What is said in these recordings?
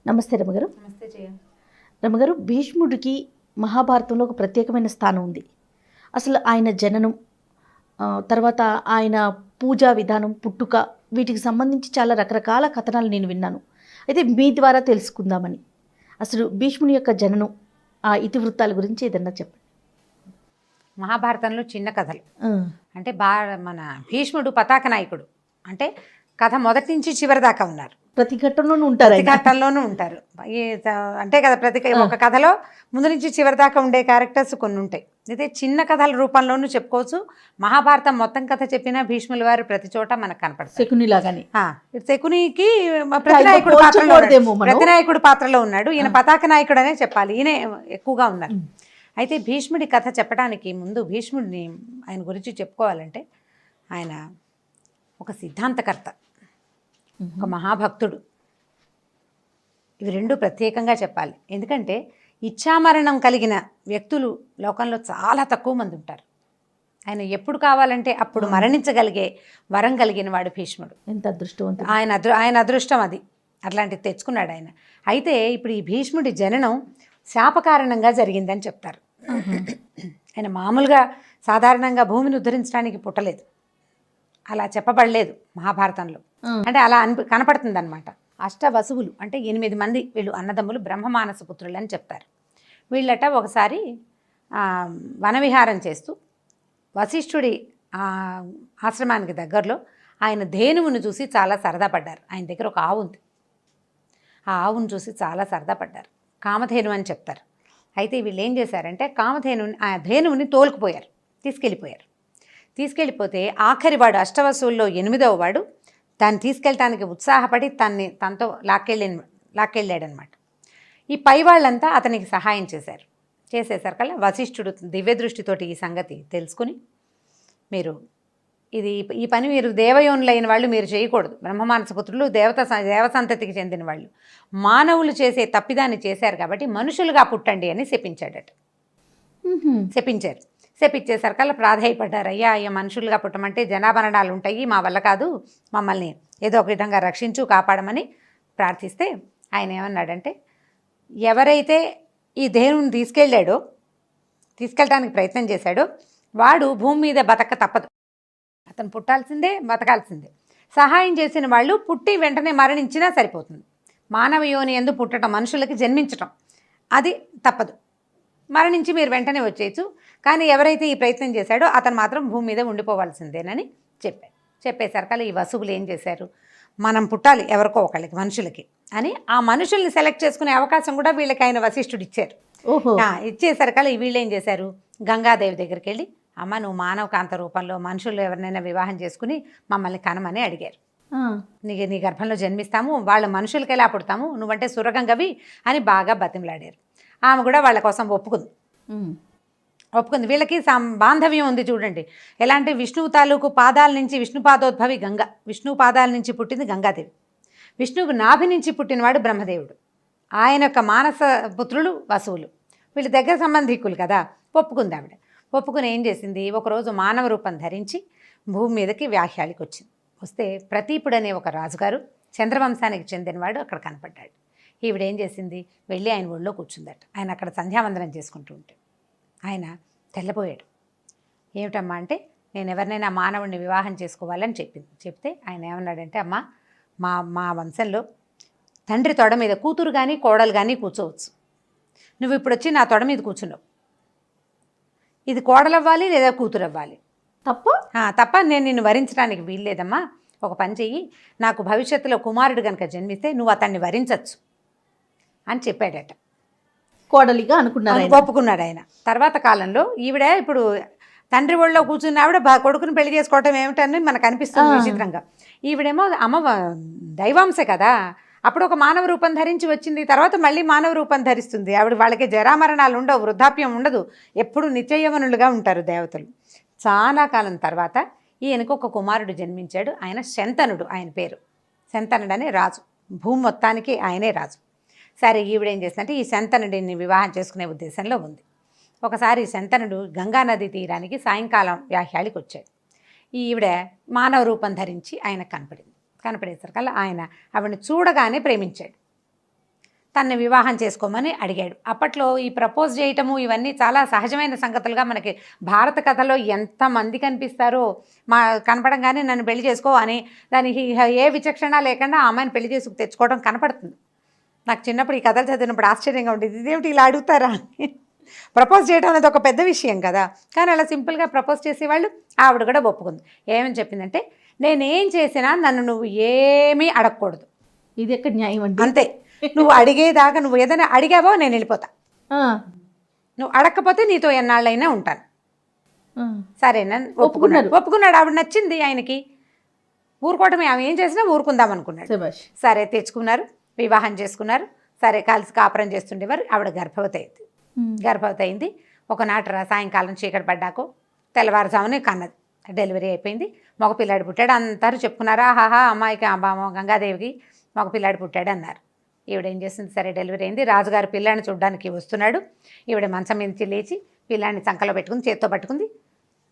నమస్తే రమగారు. నమస్తే జయ. రమగారు, భీష్ముడికి మహాభారతంలో ఒక ప్రత్యేకమైన స్థానం ఉంది. అసలు ఆయన జననం, తర్వాత ఆయన పూజా విధానం, పుట్టుక, వీటికి సంబంధించి చాలా రకరకాల కథనాలు నేను విన్నాను. అయితే మీ ద్వారా తెలుసుకుందామని, అసలు భీష్ముని యొక్క జననం, ఆ ఇతివృత్తాల గురించి ఏదన్నా చెప్పండి. మహాభారతంలో చిన్న కథలు అంటే మన భీష్ముడు పతాక నాయకుడు. అంటే కథ మొదటి నుంచి చివరి దాకా ఉన్నారు. ప్రతి ఘట్టంలోనూ ఉంటారు, ప్రతి ఘట్టంలోనూ ఉంటారు. అంటే కదా ఒక కథలో ముందు నుంచి చివరి దాకా ఉండే క్యారెక్టర్స్ కొన్ని ఉంటాయి. అయితే చిన్న కథల రూపంలోనూ చెప్పుకోవచ్చు. మహాభారతం మొత్తం కథ చెప్పినా భీష్ముల వారు ప్రతి చోట మనకు కనపడతారు. శకునిలాగానే. శకునికి ప్రతినాయకుడు పాత్రలో ఉన్నాడు. ఈయన పతాక నాయకుడు అనే చెప్పాలి. ఈయన ఎక్కువగా ఉన్నారు. అయితే భీష్ముడి కథ చెప్పడానికి ముందు భీష్ముడిని ఆయన గురించి చెప్పుకోవాలంటే ఆయన ఒక సిద్ధాంతకర్త, ఒక మహాభక్తుడు. ఇవి రెండు ప్రత్యేకంగా చెప్పాలి. ఎందుకంటే ఇచ్ఛామరణం కలిగిన వ్యక్తులు లోకంలో చాలా తక్కువ మంది ఉంటారు. ఆయన ఎప్పుడు కావాలంటే అప్పుడు మరణించగలిగే వరం కలిగిన వాడు భీష్ముడు. ఎంత అదృష్టవంతుడు! ఆయన అదృష్టం అది, అట్లాంటిది తెచ్చుకున్నాడు ఆయన. అయితే ఇప్పుడు ఈ భీష్ముడి జననం శాపకారణంగా జరిగిందని చెప్తారు. ఆయన మామూలుగా సాధారణంగా భూమిని ఉద్ధరించడానికి పుట్టలేదు, అలా చెప్పబడలేదు మహాభారతంలో. అంటే అలా కనపడుతుంది అనమాట. అష్టవసువులు అంటే 8 మంది వీళ్ళు అన్నదమ్ములు, బ్రహ్మమానస పుత్రులు అని చెప్తారు. వీళ్ళట ఒకసారి వనవిహారం చేస్తూ వశిష్ఠుడి ఆశ్రమానికి దగ్గరలో ఆయన ధేనువును చూసి చాలా సరదా పడ్డారు. ఆయన దగ్గర ఒక ఆవు ఉంది. ఆ ఆవును చూసి చాలా సరదా పడ్డారు. కామధేను అని చెప్తారు. అయితే వీళ్ళు ఏం చేశారంటే ఆ ధేనువుని తోలుకుపోయారు, తీసుకెళ్ళిపోతే ఆఖరివాడు, అష్టవసువుల్లో 8వ వాడు, దాన్ని తీసుకెళ్ళటానికి ఉత్సాహపడి తనతో లాక్కెళ్ళాడనమాట. ఈ పై వాళ్ళంతా అతనికి సహాయం చేసేసరికల్లా వశిష్ఠుడు దివ్య దృష్టితోటి ఈ సంగతి తెలుసుకుని, ఈ పని మీరు దేవయోనులైన వాళ్ళు మీరు చేయకూడదు, బ్రహ్మమానస పుత్రులు దేవసంతతికి చెందిన వాళ్ళు, మానవులు చేసే తప్పిదాన్ని చేశారు కాబట్టి మనుషులుగా పుట్టండి అని శపించేసరికల్లా ప్రాధాయపడ్డారు. అయ్యా మనుషులుగా పుట్టమంటే జనాభరణాలు ఉంటాయి, మా వల్ల కాదు, మమ్మల్ని ఏదో ఒక విధంగా రక్షించు, కాపాడమని ప్రార్థిస్తే ఆయన ఏమన్నాడంటే, ఎవరైతే ఈ ధేనువుని తీసుకెళ్ళడానికి ప్రయత్నం చేశాడో వాడు భూమి మీద బతక తప్పదు, అతను పుట్టాల్సిందే, బతకాల్సిందే. సహాయం చేసిన వాళ్ళు పుట్టి వెంటనే మరణించినా సరిపోతుంది. మానవ యోని యందు పుట్టడం, మనుషులకి జన్మించటం అది తప్పదు, మరణించి మీరు వెంటనే వచ్చేయచ్చు. కానీ ఎవరైతే ఈ ప్రయత్నం చేశాడో అతను మాత్రం భూమి మీద ఉండిపోవాల్సిందేనని చెప్పేసరికల్లా ఈ వసువులు ఏం చేశారు, మనం పుట్టాలి ఎవరికో ఒకళ్ళకి, మనుషులకి అని ఆ మనుషుల్ని సెలెక్ట్ చేసుకునే అవకాశం కూడా వీళ్ళకి ఆయన వశిష్ఠుడు ఇచ్చారు. ఇచ్చేసరికల్లా వీళ్ళు ఏం చేశారు, గంగాదేవి దగ్గరికి వెళ్ళి, అమ్మ నువ్వు మానవ కాంత రూపంలో మనుషులు ఎవరినైనా వివాహం చేసుకుని మమ్మల్ని కనమని అడిగారు. నీ గర్భంలో జన్మిస్తాము, వాళ్ళ మనుషులకి ఎలా పుడతాము, నువ్వంటే సురగంగవి అని బాగా బతిమలాడారు. ఆమె కూడా వాళ్ళ కోసం ఒప్పుకుంది. వీళ్ళకి బాంధవ్యం ఉంది చూడండి. ఎలాంటి విష్ణువు తాలూకు పాదాల నుంచి, విష్ణు పాదోద్భవి గంగ, విష్ణువు పాదాల నుంచి పుట్టింది గంగాదేవి. విష్ణువుకు నాభి నుంచి పుట్టినవాడు బ్రహ్మదేవుడు. ఆయన యొక్క మానస పుత్రులు వసువులు. వీళ్ళు దగ్గర సంబంధికులు కదా. ఒప్పుకుంది ఆవిడ. ఒప్పుకుని ఏం చేసింది, ఒకరోజు మానవ రూపం ధరించి భూమి మీదకి వ్యాహ్యాళికి వస్తే ప్రతీపుడు అనే ఒక రాజుగారు, చంద్రవంశానికి చెందినవాడు అక్కడ కనపడ్డాడు. ఈవిడేం చేసింది, వెళ్ళి ఆయన ఒళ్ళో కూర్చుందట. ఆయన అక్కడ సంధ్యావందనం చేసుకుంటూ ఉంటే ఆయన తెల్లపోయాడు. ఏమిటమ్మా అంటే, నేను ఎవరినైనా మానవుడిని వివాహం చేసుకోవాలని చెప్తే ఆయన ఏమన్నాడంటే, అమ్మ మా వంశంలో తండ్రి తొడ మీద కూతురు కానీ కోడలు కానీ కూర్చోవచ్చు, నువ్వు ఇప్పుడు వచ్చి నా తొడ మీద కూర్చున్నావు, ఇది కోడలవ్వాలి లేదా కూతురు అవ్వాలి, తప్ప నేను నిన్ను వరించడానికి వీల్లేదమ్మా. ఒక పని చెయ్యి, నాకు భవిష్యత్తులో కుమారుడు కనుక జన్మిస్తే నువ్వు అతన్ని వరించవచ్చు అని చెప్పాడట. కోడలిగా ఒప్పుకున్నాడు ఆయన. తర్వాత కాలంలో ఈవిడ ఇప్పుడు తండ్రి ఒళ్ళో కూర్చున్న ఆవిడ కొడుకుని పెళ్లి చేసుకోవటం ఏమిటని మనకు అనిపిస్తుంది విచిత్రంగా. ఈవిడేమో దైవాంశ కదా, అప్పుడు ఒక మానవ రూపం ధరించి వచ్చింది, తర్వాత మళ్ళీ మానవ రూపం ధరిస్తుంది. ఆవిడ వాళ్ళకి జరామరణాలు ఉండవు, వృద్ధాప్యం ఉండదు, ఎప్పుడు నిత్యయవనులుగా ఉంటారు దేవతలు. చాలా కాలం తర్వాత ఈయనకు ఒక కుమారుడు జన్మించాడు. ఆయన శంతనుడు, ఆయన పేరు శంతనుడు అనే రాజు. భూమి మొత్తానికి ఆయనే రాజు. సరే ఈవిడేం చేసిందంటే ఈ శంతనుడిని వివాహం చేసుకునే ఉద్దేశంలో ఉంది. ఒకసారి శంతనుడు గంగానది తీరానికి సాయంకాలం వ్యాహ్యాళికి వచ్చాడు. ఈవిడ మానవ రూపం ధరించి ఆయన కనపడేసరికల్లా ఆయన ఆవిడని చూడగానే ప్రేమించాడు. తనని వివాహం చేసుకోమని అడిగాడు. అప్పట్లో ఈ ప్రపోజ్ చేయటము ఇవన్నీ చాలా సహజమైన సంగతులుగా మనకి భారత కథలో ఎంతమంది కనిపిస్తారో, కనపడంగానే నన్ను పెళ్లి చేసుకో అని దానికి ఏ విచక్షణ లేకుండా ఆ అమ్మాయిని పెళ్లి చేసుకు తెచ్చుకోవడం కనపడుతుంది. నాకు చిన్నప్పుడు ఈ కథలు చదివినప్పుడు ఆశ్చర్యంగా ఉండేది, ఇదేమిటి ఇలా అడుగుతారా అని. ప్రపోజ్ చేయడం అనేది ఒక పెద్ద విషయం కదా, కానీ అలా సింపుల్గా ప్రపోజ్ చేసేవాళ్ళు. ఆవిడ కూడా ఒప్పుకుంది. ఏమని చెప్పిందంటే, నేనేం చేసినా నన్ను నువ్వు ఏమీ అడగకూడదు, ఇది ఎక్కడ న్యాయం అండి? అంతే. నువ్వు అడిగేదాకా, నువ్వు ఏదైనా అడిగావో నేను వెళ్ళిపోతా, నువ్వు అడగకపోతే నీతో ఎన్నాళ్ళైనా ఉంటాను. సరేనా? ఒప్పుకున్నాడు. ఆవిడ నచ్చింది ఆయనకి. ఊరుకోవటమే, ఆమె ఏం చేసినా ఊరుకుందాం అనుకున్నాడు. సరే, తెచ్చుకున్నారు, వివాహం చేసుకున్నారు. సరే, కలిసి కాపురం చేస్తుండేవారు. ఆవిడ గర్భవతి అయింది. ఒకనాట సాయంకాలం చీకటి పడ్డాకో తెల్లవారుజామునే కన్నది. డెలివరీ అయిపోయింది. మగ పిల్లాడు పుట్టాడు. అందరూ చెప్పుకున్నారా, ఆహాహా అమ్మాయికి గంగాదేవికి మగ పిల్లాడు పుట్టాడు అన్నారు. ఈవిడ ఏం చేసింది, సరే డెలివరీ అయింది. రాజుగారు పిల్లాడిని చూడడానికి వస్తున్నాడు. ఈవిడ మంచం మీద లేచి పిల్లాడిని చంకలో పెట్టుకుని చేత్తో పట్టుకుంది.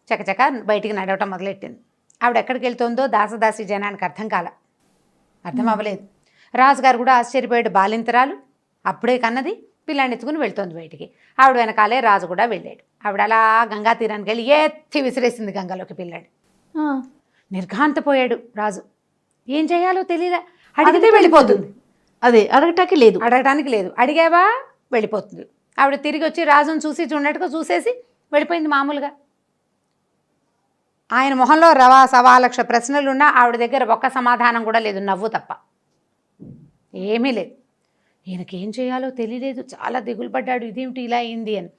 చకచక బయటికి నడవటం మొదలెట్టింది. ఆవిడ ఎక్కడికి వెళ్తుందో దాసదాసి జనానికి అర్థం అవ్వలేదు. రాజుగారు కూడా ఆశ్చర్యపోయాడు. బాలింతరాలు, అప్పుడే కన్నది, పిల్లాడిని ఎత్తుకుని వెళ్తోంది బయటికి. ఆవిడ వెనకాలే రాజు కూడా వెళ్ళాడు. ఆవిడ అలా గంగా తీరానికి వెళ్ళి ఎత్తి విసిరేసింది గంగలోకి పిల్లాడి. నిర్ఘాంతపోయాడు రాజు. ఏం చేయాలో తెలియలే. అడిగితే వెళ్ళిపోతుంది, అదే అడగటానికి లేదు. అడిగావా వెళ్ళిపోతుంది. ఆవిడ తిరిగి వచ్చి రాజును చూసి చూడట్టుగా చూసేసి వెళ్ళిపోయింది మామూలుగా. ఆయన మొహంలో 1,15,00,000 ప్రశ్నలున్నా ఆవిడ దగ్గర ఒక్క సమాధానం కూడా లేదు, నవ్వు తప్ప ఏమీ లేదు. ఈయనకి ఏం చేయాలో తెలియలేదు. చాలా దిగులు పడ్డాడు, ఇదేమిటి ఇలా అయింది అని.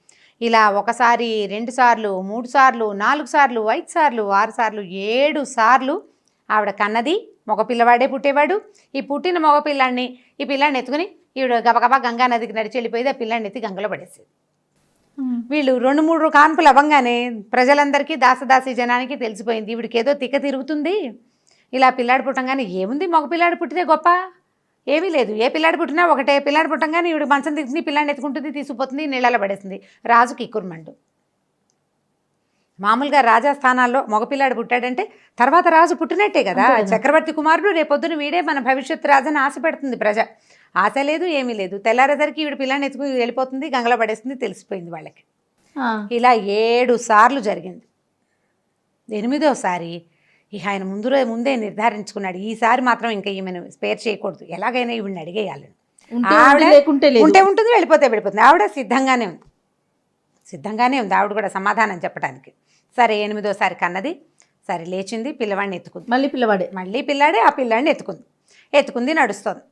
ఇలా 1 సారి 2 సార్లు 3 సార్లు 4 సార్లు 5 సార్లు 6 సార్లు 7 సార్లు ఆవిడ కన్నది. మగ పిల్లవాడే పుట్టేవాడు. ఈ పుట్టిన మగ పిల్లాడిని ఈ పిల్లాడిని ఎత్తుకుని ఈవిడ గబగబా గంగా నదికి నడిచి వెళ్ళిపోయేది. ఆ పిల్లాడిని ఎత్తి గంగలో పడేసేది. వీళ్ళు 2-3 కాన్పులు అవ్వగానే ప్రజలందరికీ, దాసదాసి జనానికి తెలిసిపోయింది, ఈవిడికి ఏదో తిక్క తిరుగుతుంది. ఇలా పిల్లాడు పుట్టంగానే ఏముంది, మగ పిల్లాడు పుట్టితే గొప్ప ఏమీ లేదు. ఏ పిల్లాడు పుట్టినా ఒకటే. పిల్లాడు పుట్టంగానే ఈవిడ మంచం తీసుకుని పిల్లాడిని ఎత్తుకుంటుంది, తీసుకుపోతుంది, నీళ్ళలో పడేస్తుంది. రాజుకి ఇక్కురుమండు. మామూలుగా రాజాస్థానాల్లో మగపిల్లాడు పుట్టాడంటే తర్వాత రాజు పుట్టినట్టే కదా. చక్రవర్తి కుమారుడు, రేపొద్దున వీడే మన భవిష్యత్తు రాజని ఆశ పెడుతుంది ప్రజ. ఆశ లేదు, ఏమీ లేదు. తెల్లారేసరికి ఈవిడ పిల్లాన్ని ఎత్తుకుని వెళ్ళిపోతుంది, గంగలో పడేస్తుంది, తెలిసిపోయింది వాళ్ళకి. ఇలా 7 సార్లు జరిగింది. 8వసారి ఇక ఆయన ముందే నిర్ధారించుకున్నాడు, ఈసారి మాత్రం ఇంకా ఈమెను స్పేర్ చేయకూడదు, ఎలాగైనా ఈవిడిని అడిగేయాలని. ఉంటే ఉంటుంది, వెళ్ళిపోతే వెళ్ళిపోతుంది. ఆవిడ సిద్ధంగానే ఉంది ఆవిడ కూడా సమాధానం చెప్పడానికి. సరే 8వసారి కన్నది. సరే లేచింది, పిల్లవాడిని ఎత్తుకుంది. మళ్ళీ పిల్లాడే ఆ పిల్లాడిని ఎత్తుకుంది నడుస్తోంది.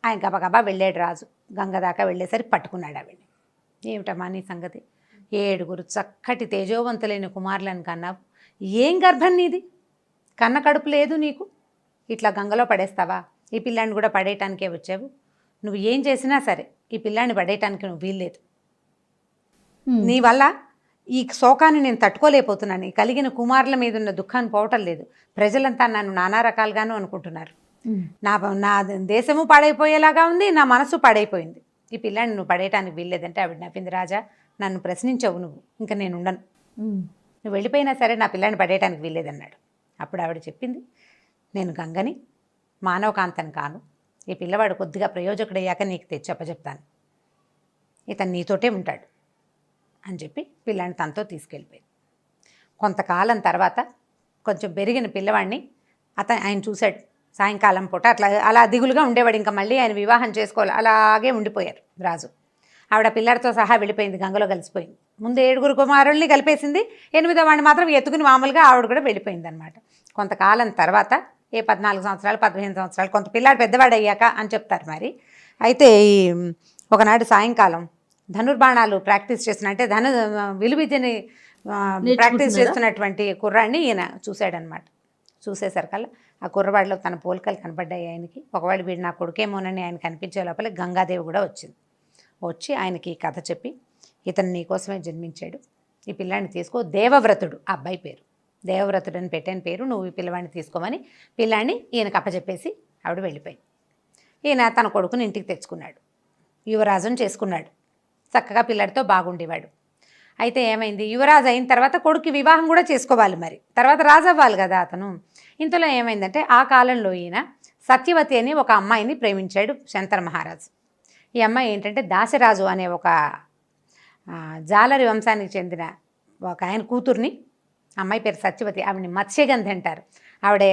ఆయన గబగబా వెళ్ళాడు రాజు. గంగ దాకా వెళ్ళేసరికి పట్టుకున్నాడు ఆవిడ్ని. ఏమిటమ్మా నీ సంగతి, 7 చక్కటి తేజోవంతులైన కుమారులను కన్నావు, ఏం గర్భం నీది, కన్న కడుపు లేదు నీకు, ఇట్లా గంగలో పడేస్తావా, ఈ పిల్లాడిని కూడా పడేయటానికే వచ్చావు, నువ్వు ఏం చేసినా సరే ఈ పిల్లాడిని పడేయటానికి నువ్వు వీల్లేదు, నీ వల్ల ఈ శోకాన్ని నేను తట్టుకోలేకపోతున్నాను, ఈ కలిగిన కుమారుల మీద ఉన్న దుఃఖాన్ని పోవటం లేదు, ప్రజలంతా నన్ను నానా రకాలుగాను అనుకుంటున్నారు, నా దేశము పాడైపోయేలాగా ఉంది, నా మనసు పాడైపోయింది, ఈ పిల్లాడిని నువ్వు పడేయటానికి వీల్లేదంటే ఆవిడ నవ్వింది. రాజా నన్ను ప్రశ్నించవు నువ్వు, ఇంకా నేను ఉండను, నువ్వు వెళ్ళిపోయినా సరే నా పిల్లాడిని పడేయటానికి వీల్లేదన్నాడు. అప్పుడు ఆవిడ చెప్పింది, నేను గంగని, మానవకాంతని కాను, ఈ పిల్లవాడు కొద్దిగా ప్రయోజకుడయ్యాక నీకు తెచ్చప్పచెప్తాను, ఇతను నీతోటే ఉంటాడు అని చెప్పి పిల్లాడిని తనతో తీసుకెళ్ళిపోయింది. కొంతకాలం తర్వాత కొంచెం పెరిగిన పిల్లవాడిని ఆయన చూశాడు. సాయంకాలం పూట అలా దిగులుగా ఉండేవాడు. ఇంకా మళ్ళీ ఆయన వివాహం చేసుకోవాలి, అలాగే ఉండిపోయారు రాజు. ఆవిడ పిల్లడితో సహా వెళ్ళిపోయింది, గంగలో కలిసిపోయింది. ముందు 7 కుమారుల్ని కలిపేసింది, 8వ వాడిని మాత్రం ఎత్తుకుని మామూలుగా ఆవిడ కూడా వెళ్ళిపోయింది అనమాట. కొంతకాలం తర్వాత 14 సంవత్సరాలు 15 సంవత్సరాలు కొంత పిల్లాడు పెద్దవాడు అయ్యాక అని చెప్తారు మరి. అయితే ఒకనాడు సాయంకాలం ధనుర్బాణాలు ప్రాక్టీస్ చేస్తున్న, అంటే విలువిద్యని ప్రాక్టీస్ చేస్తున్నటువంటి కుర్రాడిని ఈయన చూశాడనమాట. చూసేసరికల్లా ఆ కుర్రవాడిలో తన పోలికలు కనపడ్డాయి ఆయనకి. ఒకవేళ వీడు నా కొడుకేమోనని ఆయన కనిపించే లోపల గంగాదేవి కూడా వచ్చి ఆయనకి ఈ కథ చెప్పి, ఇతను నీకోసమే జన్మించాడు, ఈ పిల్లాడిని తీసుకో, దేవవ్రతుడు ఆ అబ్బాయి పేరు, దేవవ్రతుడు అని పెట్టిన పేరు, నువ్వు ఈ పిల్లవాడిని తీసుకోమని పిల్లాడిని ఈయనకు అప్పచెప్పేసి ఆవిడ వెళ్ళిపోయింది. ఈయన తన కొడుకుని ఇంటికి తెచ్చుకున్నాడు, యువరాజును చేసుకున్నాడు, చక్కగా పిల్లడితో బాగుండేవాడు. అయితే ఏమైంది, యువరాజు అయిన తర్వాత కొడుకు వివాహం కూడా చేసుకోవాలి, మరి తర్వాత రాజు అవ్వాలి కదా అతను. ఇంతలో ఏమైందంటే ఆ కాలంలో ఈయన సత్యవతి అని ఒక అమ్మాయిని ప్రేమించాడు శంతన మహారాజు. ఈ అమ్మాయి ఏంటంటే దాశరాజు అనే ఒక జాలరి వంశానికి చెందిన ఒక ఆయన కూతుర్ని, అమ్మాయి పేరు సత్యవతి, ఆవిడని మత్స్యగంధి అంటారు. ఆవిడ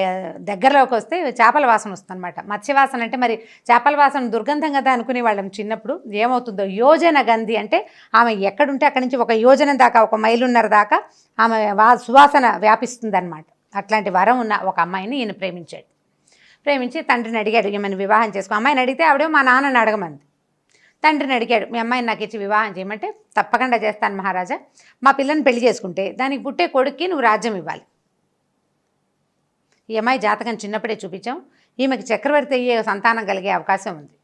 దగ్గరలోకి వస్తే చేపల వాసన వస్తుంది అనమాట. మత్స్యవాసన అంటే మరి చేపల వాసన దుర్గంధం కదా అనుకునే వాళ్ళం చిన్నప్పుడు. ఏమవుతుందో యోజన గంధి అంటే ఆమె ఎక్కడుంటే అక్కడి నుంచి ఒక యోజనం దాకా, ఒక మైలున్నర దాకా ఆమె సువాసన వ్యాపిస్తుంది అనమాట. అట్లాంటి వరం ఉన్న ఒక అమ్మాయిని ఈయన ప్రేమించాడు. ప్రేమించి తండ్రిని అడిగాడు ఈమెను వివాహం చేసుకో. అమ్మాయిని అడిగితే ఆవిడే మా నాన్నని అడగమంది. తండ్రిని అడిగాడు, మీ అమ్మాయిని నాకు ఇచ్చి వివాహం చేయమంటే తప్పకుండా చేస్తాను మహారాజా, మా పిల్లని పెళ్లి చేసుకుంటే దానికి పుట్టే కొడుక్కి నువ్వు రాజ్యం ఇవ్వాలి. ఈ అమ్మాయి జాతకం చిన్నప్పుడే చూపించాం, ఈమెకి చక్రవర్తి అయ్యే సంతానం కలిగే అవకాశం ఉంది.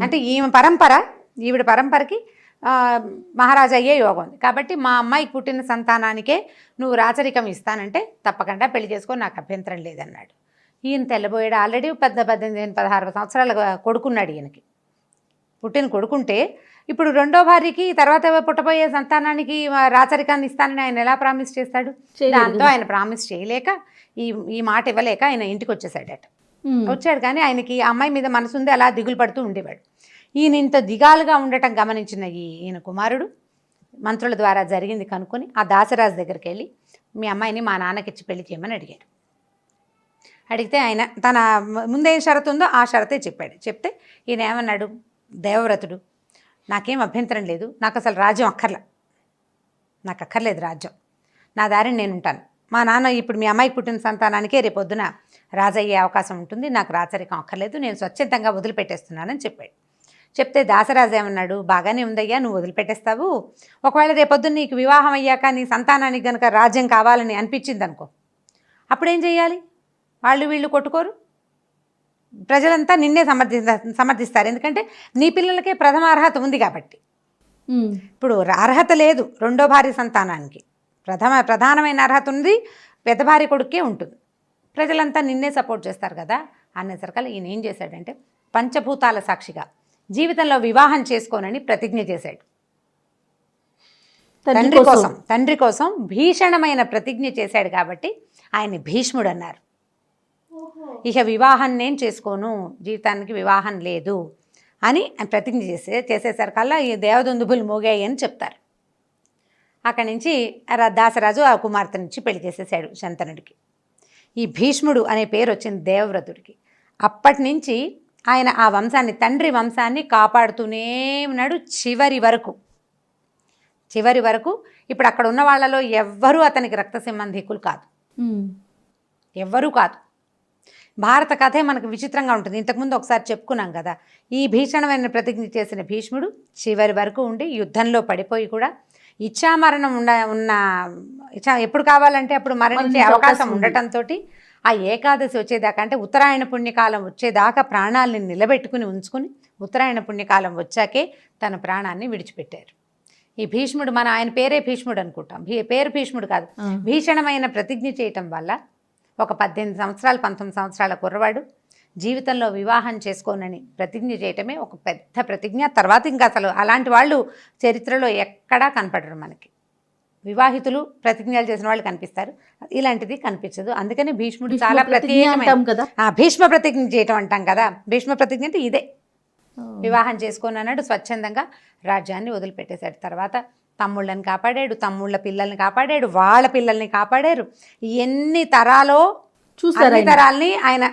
అంటే ఈవిడ పరంపరకి మహారాజా అయ్యే యోగం ఉంది. కాబట్టి మా అమ్మాయికి పుట్టిన సంతానానికే నువ్వు రాచరికం ఇస్తానంటే తప్పకుండా పెళ్లి చేసుకో, నాకు అభ్యంతరం లేదన్నాడు. ఈయన తెల్లబోయాడు. ఆల్రెడీ 18-16 సంవత్సరాల కొడుకున్నాడు ఈయనకి. పుట్టిన కొడుకుంటే ఇప్పుడు రెండో భార్యకి తర్వాత పుట్టబోయే సంతానానికి రాచరికాన్ని ఇస్తానని ఆయన ఎలా ప్రామిస్ చేస్తాడు? దాంతో ఆయన ప్రామిస్ చేయలేక ఈ మాట ఇవ్వలేక ఆయన ఇంటికి వచ్చేసాడట. వచ్చాడు కానీ ఆయనకి ఆ అమ్మాయి మీద మనసుంది, అలా దిగులు పడుతూ ఉండేవాడు. ఈయన ఇంత దిగాలుగా ఉండటం గమనించిన ఈయన కుమారుడు మంత్రుల ద్వారా జరిగింది కనుక్కొని ఆ దాసరాజు దగ్గరికి వెళ్ళి మీ అమ్మాయిని మా నాన్నకిచ్చి పెళ్లి చేయమని అడిగాడు. అడిగితే ఆయన తన ముందేం షరతు ఉందో ఆ షరతే చెప్పాడు. చెప్తే ఈయన ఏమన్నాడు, దేవవ్రతుడు, నాకేం అభ్యంతరం లేదు, నాకు అసలు రాజ్యం నాకు అక్కర్లేదు రాజ్యం, నా దారిని నేను ఉంటాను. మా నాన్న ఇప్పుడు మీ అమ్మాయికి పుట్టిన సంతానానికే రేపొద్దున రాజు అయ్యే అవకాశం ఉంటుంది, నాకు రాచరికం అక్కర్లేదు, నేను స్వచ్ఛందంగా వదిలిపెట్టేస్తున్నానని చెప్పాడు. చెప్తే దాసరాజు ఏమన్నాడు, బాగానే ఉందయ్యా, నువ్వు వదిలిపెట్టేస్తావు, ఒకవేళ రేపొద్దున నీకు వివాహం అయ్యాక నీ సంతానానికి కనుక రాజ్యం కావాలని అనిపించింది అనుకో, అప్పుడేం చేయాలి? వాళ్ళు వీళ్ళు కొట్టుకోరు, ప్రజలంతా నిన్నే సమర్థిస్తారు. ఎందుకంటే నీ పిల్లలకే ప్రథమ అర్హత ఉంది కాబట్టి. ఇప్పుడు అర్హత లేదు రెండో భార్య సంతానానికి, ప్రధానమైన అర్హత ఉంది పెద్ద భార్య కొడుకే ఉంటుంది. ప్రజలంతా నిన్నే సపోర్ట్ చేస్తారు కదా అనేసరికల్లా ఈయన ఏం చేశాడంటే పంచభూతాల సాక్షిగా జీవితంలో వివాహం చేసుకోనని ప్రతిజ్ఞ చేశాడు. తండ్రి కోసం భీషణమైన ప్రతిజ్ఞ చేశాడు కాబట్టి ఆయన భీష్ముడు అన్నారు. ఇక వివాహం నేను చేసుకోను, జీవితానికి వివాహం లేదు అని ప్రతిజ్ఞ చేసేసరికల్లా ఈ దేవదుందుబులు మోగాయి అని చెప్తారు. అక్కడి నుంచి దాసరాజు ఆ కుమార్తెనిచ్చి పెళ్లి చేసేసాడు శంతనుడికి. ఈ భీష్ముడు అనే పేరు వచ్చింది దేవవ్రతుడికి. అప్పటి నుంచి ఆయన ఆ వంశాన్ని, తండ్రి వంశాన్ని కాపాడుతూనే ఉన్నాడు చివరి వరకు. ఇప్పుడు అక్కడ ఉన్న వాళ్ళలో ఎవ్వరూ అతనికి రక్త సంబంధికులు కాదు, ఎవ్వరూ కాదు. భారత కథే మనకు విచిత్రంగా ఉంటుంది. ఇంతకుముందు ఒకసారి చెప్పుకున్నాం కదా, ఈ భీషణమైన ప్రతిజ్ఞ చేసిన భీష్ముడు చివరి వరకు ఉండి యుద్ధంలో పడిపోయి కూడా ఇచ్ఛామరణం ఎప్పుడు కావాలంటే అప్పుడు మరణించే అవకాశం ఉండటంతో ఆ ఏకాదశి వచ్చేదాకా, అంటే ఉత్తరాయణ పుణ్యకాలం వచ్చేదాకా ప్రాణాలని నిలబెట్టుకుని ఉంచుకుని ఉత్తరాయణ పుణ్యకాలం వచ్చాకే తన ప్రాణాన్ని విడిచిపెట్టారు. ఈ భీష్ముడు ఆయన పేరే భీష్ముడు అనుకుంటాం, పేరు భీష్ముడు కాదు. భీషణమైన ప్రతిజ్ఞ చేయటం వల్ల ఒక 18 సంవత్సరాలు 19 సంవత్సరాల కుర్రవాడు జీవితంలో వివాహం చేసుకోనని ప్రతిజ్ఞ చేయటమే ఒక పెద్ద ప్రతిజ్ఞ. తర్వాత ఇంకా అసలు అలాంటి వాళ్ళు చరిత్రలో ఎక్కడా కనపడరు మనకి. వివాహితులు ప్రతిజ్ఞలు చేసిన వాళ్ళు కనిపిస్తారు, ఇలాంటిది కనిపించదు. అందుకని భీష్ముడు చాలా ప్రత్యేకమైన భీష్మ ప్రతిజ్ఞ చేయటం అంటాం కదా. భీష్మ ప్రతిజ్ఞ అంటే ఇదే, వివాహం చేసుకోను అన్నాడు, స్వచ్ఛందంగా రాజ్యాన్ని వదిలిపెట్టేశాడు. తర్వాత తమ్ముళ్ళని కాపాడాడు, తమ్ముళ్ళ పిల్లల్ని కాపాడాడు, వాళ్ళ పిల్లల్ని కాపాడారు. ఎన్ని తరాలో అన్ని తరాల్ని ఆయన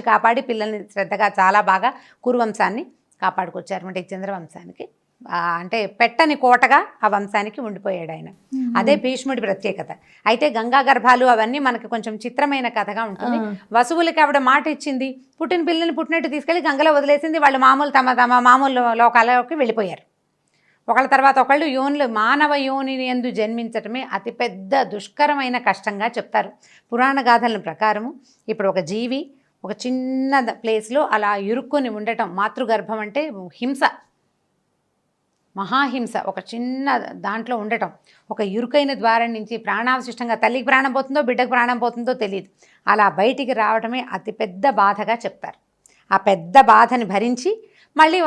కాపాడి పిల్లల్ని శ్రద్ధగా చాలా బాగా కురువంశాన్ని కాపాడుకొచ్చారు. అంటే చంద్రవంశానికి అంటే పెట్టని కోటగా ఆ వంశానికి ఉండిపోయాడు ఆయన. అదే భీష్ముడి ప్రత్యేకత. అయితే గంగా గర్భాలు అవన్నీ మనకి కొంచెం చిత్రమైన కథగా ఉంటుంది. వసువులకి ఆవిడ మాట ఇచ్చింది, పుట్టిన పిల్లల్ని పుట్టినట్టు తీసుకెళ్లి గంగలో వదిలేసింది. వాళ్ళు తమ మామూలు లోకాలలోకి వెళ్ళిపోయారు. ఒకళ్ళ తర్వాత ఒకళ్ళు మానవ యోనిని యందు జన్మించటమే అతిపెద్ద దుష్కరమైన కష్టంగా చెప్తారు పురాణ గాథల ప్రకారము. ఇప్పుడు ఒక జీవి ఒక చిన్న ప్లేస్లో అలా ఇరుక్కొని ఉండటం, మాతృగర్భం అంటే హింస, మహాహింస. ఒక చిన్న దాంట్లో ఉండటం, ఒక ఇరుకైన ద్వారం నుంచి ప్రాణావశిష్టంగా తల్లికి ప్రాణం పోతుందో బిడ్డకు ప్రాణం పోతుందో తెలియదు, అలా బయటికి రావడమే అతిపెద్ద బాధగా చెప్తారు. ఆ పెద్ద బాధని భరించి మళ్ళీ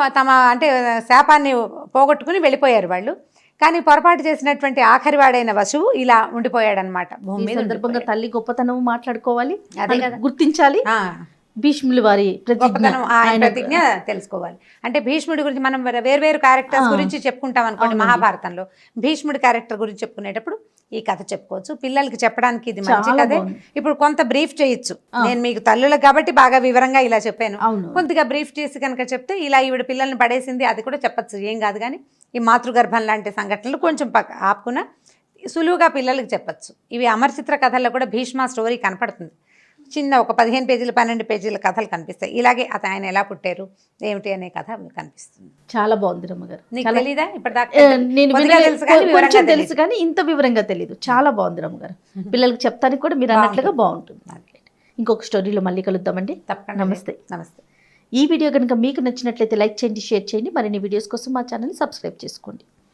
అంటే శాపాన్ని పోగొట్టుకుని వెళ్ళిపోయారు వాళ్ళు. కానీ పొరపాటు చేసినటువంటి ఆఖరి వాడైన వసువు ఇలా ఉండిపోయాడనమాట భూమి మీద. సందర్భంగా తల్లి గొప్పతనం మాట్లాడుకోవాలి, అదే కదా గుర్తించాలి. భీష్ముల వారి ప్రతిజ్ఞ గొప్పతనం ఆయన ప్రతిజ్ఞ తెలుసుకోవాలి. అంటే భీష్ముడి గురించి మనం వేరు క్యారెక్టర్స్ గురించి చెప్పుకుంటాం అనుకోండి. మహాభారతంలో భీష్ముడి క్యారెక్టర్ గురించి చెప్పుకునేటప్పుడు ఈ కథ చెప్పుకోవచ్చు. పిల్లలకి చెప్పడానికి ఇది మంచి చాలా కథే. బాగుంది. ఇప్పుడు కొంత బ్రీఫ్ చేయొచ్చు. నేను మీకు తల్లులకు కాబట్టి బాగా వివరంగా ఇలా చెప్పాను. అవును. కొద్దిగా బ్రీఫ్ చేసి కనుక చెప్తే ఇలా ఈవిడ పిల్లల్ని పడేసింది అది కూడా చెప్పచ్చు, ఏం కాదు. కానీ ఈ మాతృగర్భం లాంటి సంఘటనలు కొంచెం ఆపుకున్న సులువుగా పిల్లలకి చెప్పచ్చు. ఇవి అమరచిత్ర కథల్లో కూడా భీష్మ స్టోరీ కనపడుతుంది. చిన్న ఒక 15 పేజీలు 12 పేజీల కథలు కనిపిస్తాయి. ఇలాగే ఆయన ఎలా పుట్టారు ఏమిటి అనే కథ కనిపిస్తుంది. చాలా బాగుంది రమ్మగారు. నీకు తెలీదా ఇప్పటిదాకా? నేను కొద్దిగా తెలుసు కానీ వివరంగా కొంచెం తెలీదు. తెలుసు కానీ ఇంత వివరంగా తెలియదు. చాలా బాగుంది రమ్మగారు. పిల్లలకి చెప్తానికి కూడా మీరు అన్నట్లుగా బాగుంటుంది. ఇంకొక స్టోరీలో మళ్ళీ కలుద్దామండి. తప్పకుండా. నమస్తే. నమస్తే. ఈ వీడియో కనుక మీకు నచ్చినట్లయితే లైక్ చేయండి, షేర్ చేయండి. మరిన్ని వీడియోస్ కోసం మా ఛానల్ని సబ్స్క్రైబ్ చేసుకోండి.